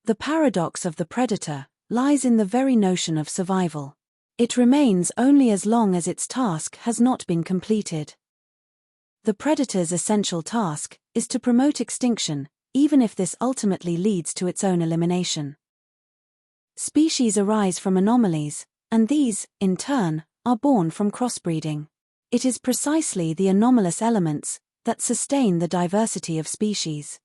The paradox of the predator lies in the very notion of survival. It remains only as long as its task has not been completed. The predator's essential task is to promote extinction, even if this ultimately leads to its own elimination. Species arise from anomalies, and these, in turn, are born from crossbreeding. It is precisely the anomalous elements that sustain the diversity of species.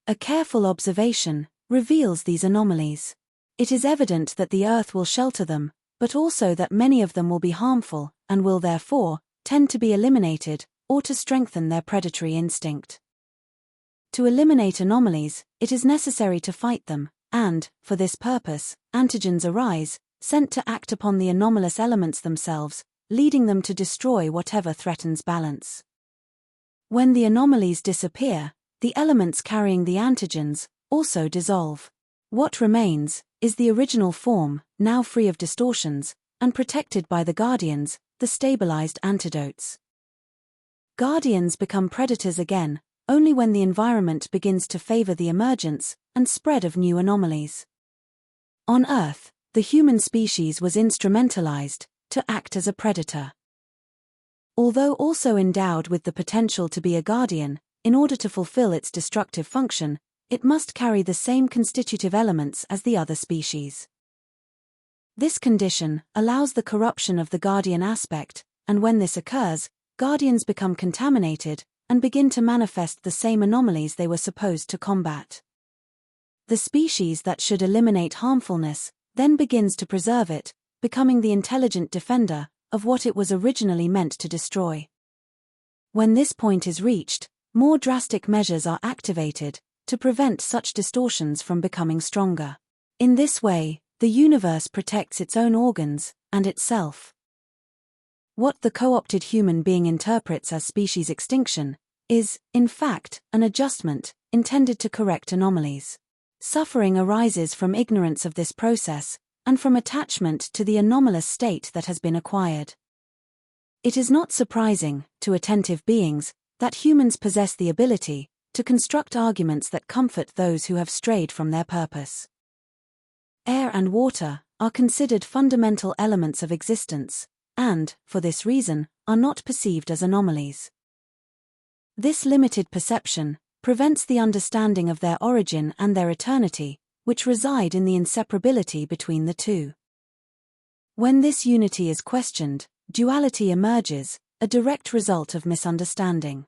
A careful observation reveals these anomalies. It is evident that the Earth will shelter them, but also that many of them will be harmful, and will therefore tend to be eliminated, or to strengthen their predatory instinct. To eliminate anomalies, it is necessary to fight them, and, for this purpose, antigens arise, sent to act upon the anomalous elements themselves, leading them to destroy whatever threatens balance. When the anomalies disappear, the elements carrying the antigens also dissolve. What remains is the original form, now free of distortions, and protected by the guardians, the stabilized antidotes. Guardians become predators again, only when the environment begins to favor the emergence and spread of new anomalies. On Earth, the human species was instrumentalized to act as a predator. Although also endowed with the potential to be a guardian, in order to fulfill its destructive function, it must carry the same constitutive elements as the other species. This condition allows the corruption of the guardian aspect, and when this occurs, guardians become contaminated and begin to manifest the same anomalies they were supposed to combat. The species that should eliminate harmfulness then begins to preserve it, becoming the intelligent defender of what it was originally meant to destroy. When this point is reached, more drastic measures are activated to prevent such distortions from becoming stronger. In this way, the universe protects its own organs and itself. What the co-opted human being interprets as species extinction is, in fact, an adjustment intended to correct anomalies. Suffering arises from ignorance of this process and from attachment to the anomalous state that has been acquired. It is not surprising, to attentive beings, that humans possess the ability to construct arguments that comfort those who have strayed from their purpose. Air and water are considered fundamental elements of existence, and, for this reason, are not perceived as anomalies. This limited perception prevents the understanding of their origin and their eternity, which reside in the inseparability between the two. When this unity is questioned, duality emerges, a direct result of misunderstanding.